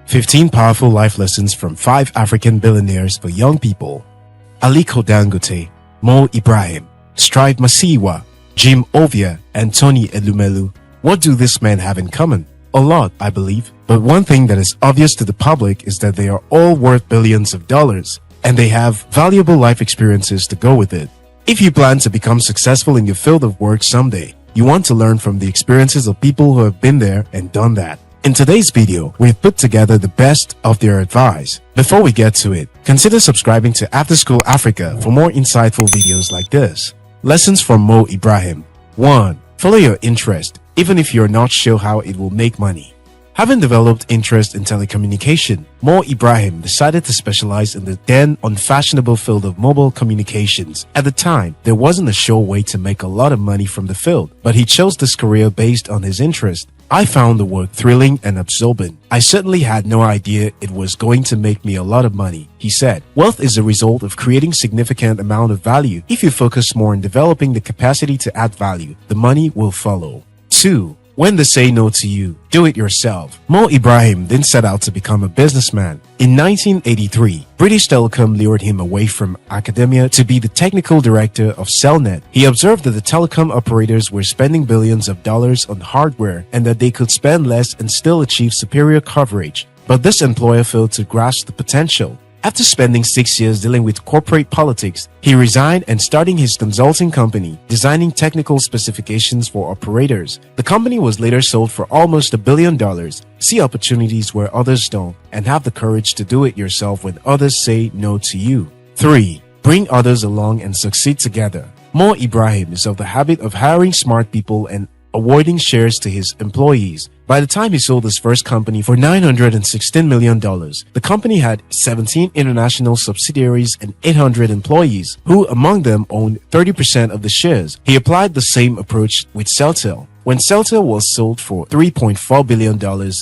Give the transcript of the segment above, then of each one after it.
15 powerful life lessons from 5 African billionaires for young people. Aliko Dangote, Mo Ibrahim, Strive Masiyiwa, Jim Ovia, and Tony Elumelu. What do these men have in common? A lot, I believe. But one thing that is obvious to the public is that they are all worth billions of dollars, and they have valuable life experiences to go with it. If you plan to become successful in your field of work someday, you want to learn from the experiences of people who have been there and done that. In today's video, we've put together the best of their advice. Before we get to it, consider subscribing to After School Africa for more insightful videos like this. Lessons from Mo Ibrahim. 1. Follow your interest, even if you're not sure how it will make money. Having developed interest in telecommunication, Mo Ibrahim decided to specialize in the then unfashionable field of mobile communications. At the time, there wasn't a sure way to make a lot of money from the field, but he chose this career based on his interest. I found the work thrilling and absorbing. I certainly had no idea it was going to make me a lot of money, he said. Wealth is a result of creating significant amount of value. If you focus more on developing the capacity to add value, the money will follow. 2. When they say no to you, do it yourself. Mo Ibrahim then set out to become a businessman. In 1983, British Telecom lured him away from academia to be the technical director of Cellnet. He observed that the telecom operators were spending billions of dollars on hardware and that they could spend less and still achieve superior coverage. But this employer failed to grasp the potential. After spending 6 years dealing with corporate politics, he resigned and starting his consulting company, designing technical specifications for operators. The company was later sold for almost $1 billion. See opportunities where others don't, and have the courage to do it yourself when others say no to you. 3. Bring others along and succeed together. Mo Ibrahim is of the habit of hiring smart people and awarding shares to his employees. By the time he sold his first company for $916 million, the company had 17 international subsidiaries and 800 employees, who among them owned 30% of the shares. He applied the same approach with Celtel. When Celtel was sold for $3.4 billion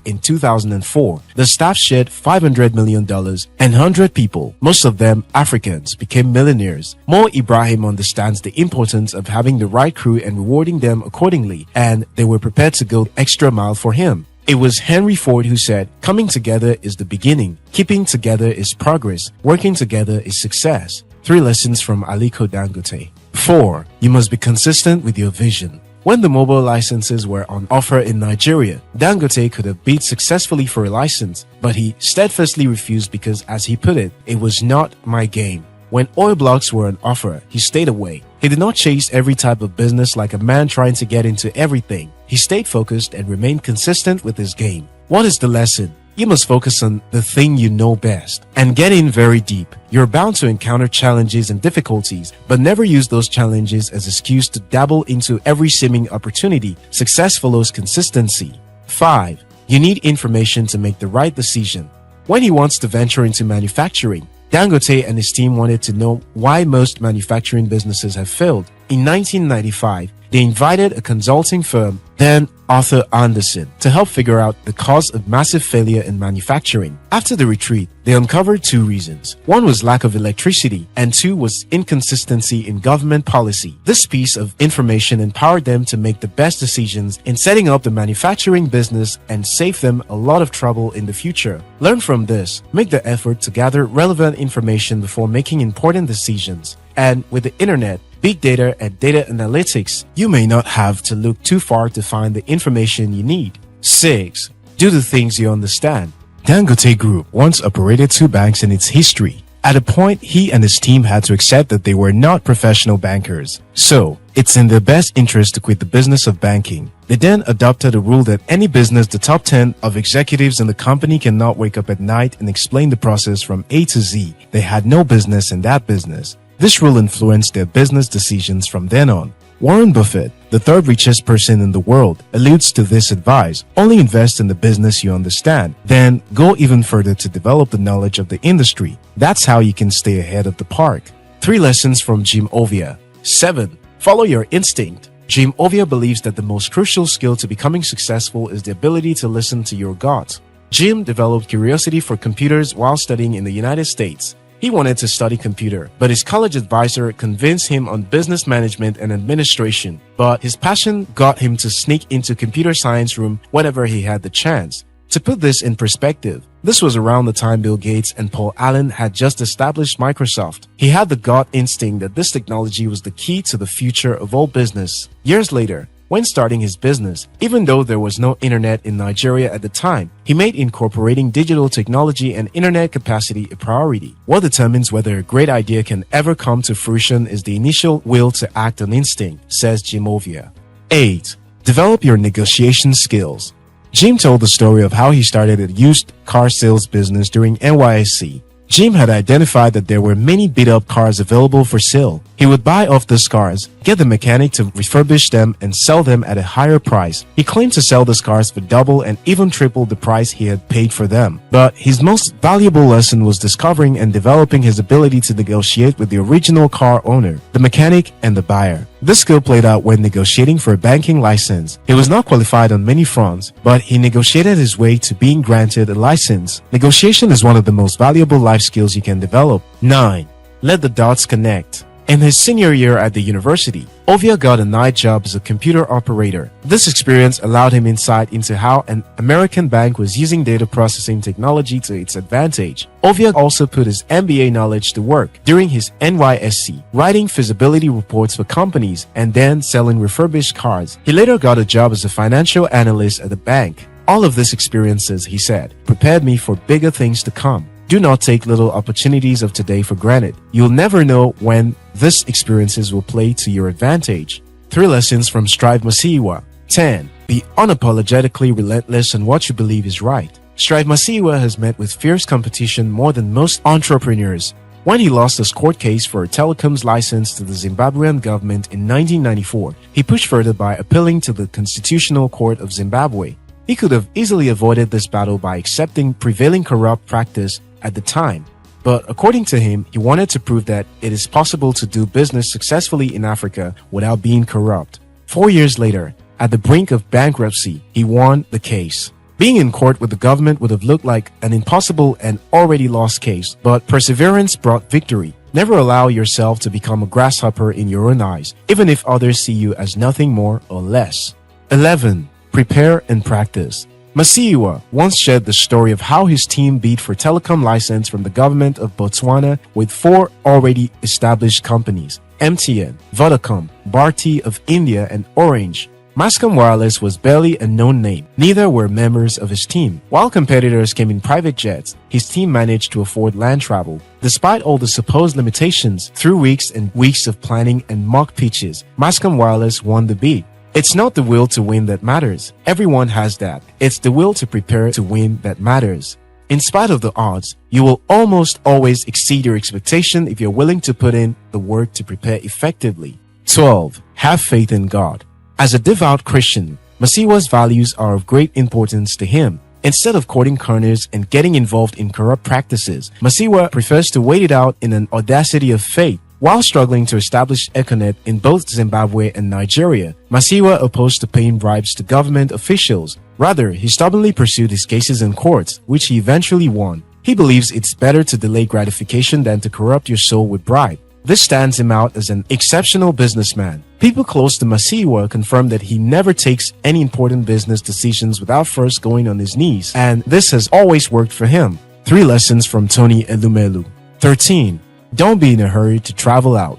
in 2004, the staff shared $500 million and 100 people, most of them Africans, became millionaires. Mo Ibrahim understands the importance of having the right crew and rewarding them accordingly, and they were prepared to go the extra mile for him. It was Henry Ford who said, "Coming together is the beginning, keeping together is progress, working together is success." 3 lessons from Aliko Dangote. 4. You must be consistent with your vision. When the mobile licenses were on offer in Nigeria, Dangote could have bid successfully for a license, but he steadfastly refused because, as he put it, "It was not my game." When oil blocks were on offer, he stayed away. He did not chase every type of business like a man trying to get into everything. He stayed focused and remained consistent with his game. What is the lesson? You must focus on the thing you know best and get in very deep. You're bound to encounter challenges and difficulties, but never use those challenges as an excuse to dabble into every seeming opportunity. Success follows consistency. 5. You need information to make the right decision. When he wants to venture into manufacturing, Dangote and his team wanted to know why most manufacturing businesses have failed. In 1995, they invited a consulting firm, then Arthur Andersen, to help figure out the cause of massive failure in manufacturing. After the retreat, they uncovered 2 reasons. 1 was lack of electricity, and 2 was inconsistency in government policy. This piece of information empowered them to make the best decisions in setting up the manufacturing business and save them a lot of trouble in the future. Learn from this. Make the effort to gather relevant information before making important decisions. And with the internet, big data and data analytics, you may not have to look too far to find the information you need. 6. Do the things you understand. Dangote Group once operated 2 banks in its history. At a point, he and his team had to accept that they were not professional bankers. So, it's in their best interest to quit the business of banking. They then adopted a rule that any business the top 10 of executives in the company cannot wake up at night and explain the process from A to Z. They had no business in that business. This rule influenced their business decisions from then on. Warren Buffett, the 3rd richest person in the world, alludes to this advice: only invest in the business you understand, then go even further to develop the knowledge of the industry. That's how you can stay ahead of the park. 3 lessons from Jim Ovia. 7. Follow your instinct. Jim Ovia believes that the most crucial skill to becoming successful is the ability to listen to your gut. Jim developed curiosity for computers while studying in the United States. He wanted to study computer, but his college advisor convinced him on business management and administration. But his passion got him to sneak into computer science room whenever he had the chance. To put this in perspective, This was around the time Bill Gates and Paul Allen had just established Microsoft. He had the gut instinct that this technology was the key to the future of all business. Years later, when starting his business, even though there was no internet in Nigeria at the time, he made incorporating digital technology and internet capacity a priority. What determines whether a great idea can ever come to fruition is the initial will to act on instinct, says Jim Ovia. 8. Develop your negotiation skills. Jim told the story of how he started a used car sales business during NYSC. Jim had identified that there were many beat-up cars available for sale. He would buy off those cars, get the mechanic to refurbish them, and sell them at a higher price. He claimed to sell those cars for double and even triple the price he had paid for them. But his most valuable lesson was discovering and developing his ability to negotiate with the original car owner, the mechanic, and the buyer. This skill played out when negotiating for a banking license. He was not qualified on many fronts, but he negotiated his way to being granted a license. Negotiation is one of the most valuable life skills you can develop. 9. Let the dots connect. In his senior year at the university, Ovia got a night job as a computer operator. This experience allowed him insight into how an American bank was using data processing technology to its advantage. Ovia also put his MBA knowledge to work during his NYSC, writing feasibility reports for companies and then selling refurbished cars. He later got a job as a financial analyst at the bank. All of these experiences, he said, prepared me for bigger things to come. Do not take little opportunities of today for granted. You'll never know when these experiences will play to your advantage. 3 lessons from Strive Masiyiwa. 10. Be unapologetically relentless in what you believe is right. Strive Masiyiwa has met with fierce competition more than most entrepreneurs. When he lost his court case for a telecoms license to the Zimbabwean government in 1994, he pushed further by appealing to the Constitutional Court of Zimbabwe. He could have easily avoided this battle by accepting prevailing corrupt practice at the time, but according to him, he wanted to prove that it is possible to do business successfully in Africa without being corrupt. 4 years later, at the brink of bankruptcy, he won the case. Being in court with the government would have looked like an impossible and already lost case, but perseverance brought victory. Never allow yourself to become a grasshopper in your own eyes, even if others see you as nothing more or less. 11. Prepare and practice. Masiyiwa once shared the story of how his team beat for telecom license from the government of Botswana with 4 already established companies: MTN, Vodacom, Bharti of India, and Orange. Mascom Wireless was barely a known name. Neither were members of his team. While competitors came in private jets, his team managed to afford land travel. Despite all the supposed limitations, through weeks and weeks of planning and mock pitches, Mascom Wireless won the bid. It's not the will to win that matters. Everyone has that. It's the will to prepare to win that matters. In spite of the odds, you will almost always exceed your expectation if you're willing to put in the work to prepare effectively. 12. Have faith in God. As a devout Christian, Masiyiwa's values are of great importance to him. Instead of courting corners and getting involved in corrupt practices, Masiyiwa prefers to wait it out in an audacity of faith. While struggling to establish Econet in both Zimbabwe and Nigeria, Masiyiwa opposed to paying bribes to government officials. Rather, he stubbornly pursued his cases in courts, which he eventually won. He believes it's better to delay gratification than to corrupt your soul with bribe. This stands him out as an exceptional businessman. People close to Masiyiwa confirm that he never takes any important business decisions without first going on his knees, and this has always worked for him. 3 lessons from Tony Elumelu. 13. Don't be in a hurry to travel out.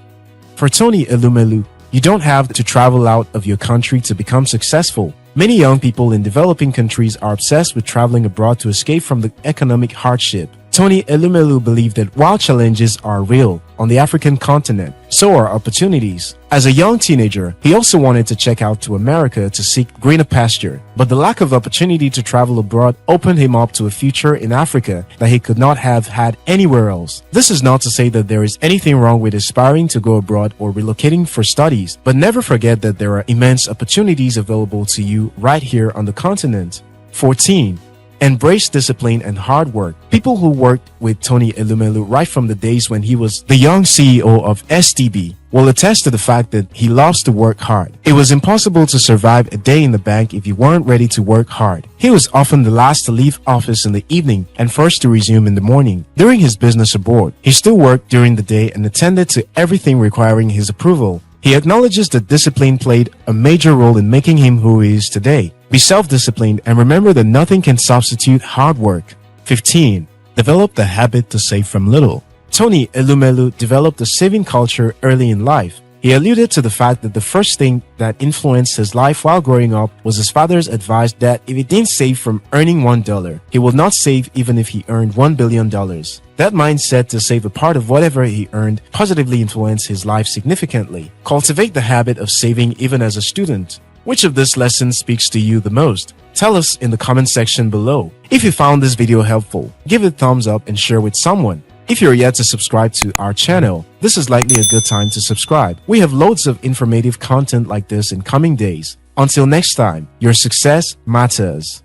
For Tony Elumelu, you don't have to travel out of your country to become successful. Many young people in developing countries are obsessed with traveling abroad to escape from the economic hardship. Tony Elumelu believed that while challenges are real on the African continent, so are opportunities. As a young teenager, he also wanted to check out to America to seek greener pasture, but the lack of opportunity to travel abroad opened him up to a future in Africa that he could not have had anywhere else. This is not to say that there is anything wrong with aspiring to go abroad or relocating for studies, but never forget that there are immense opportunities available to you right here on the continent. 14. Embrace discipline and hard work. People who worked with Tony Elumelu right from the days when he was the young CEO of STB will attest to the fact that he loves to work hard. It was impossible to survive a day in the bank if you weren't ready to work hard. He was often the last to leave office in the evening and first to resume in the morning. During his business abroad, he still worked during the day and attended to everything requiring his approval. He acknowledges that discipline played a major role in making him who he is today. Be self-disciplined and remember that nothing can substitute hard work. 15. Develop the habit to save from little. Tony Elumelu developed a saving culture early in life. He alluded to the fact that the first thing that influenced his life while growing up was his father's advice that if he didn't save from earning $1, he would not save even if he earned $1 billion. That mindset to save a part of whatever he earned positively influenced his life significantly. Cultivate the habit of saving even as a student. Which of this lesson speaks to you the most? Tell us in the comment section below. If you found this video helpful, give it a thumbs up and share with someone. If you're yet to subscribe to our channel, this is likely a good time to subscribe. We have loads of informative content like this in coming days. Until next time, your success matters.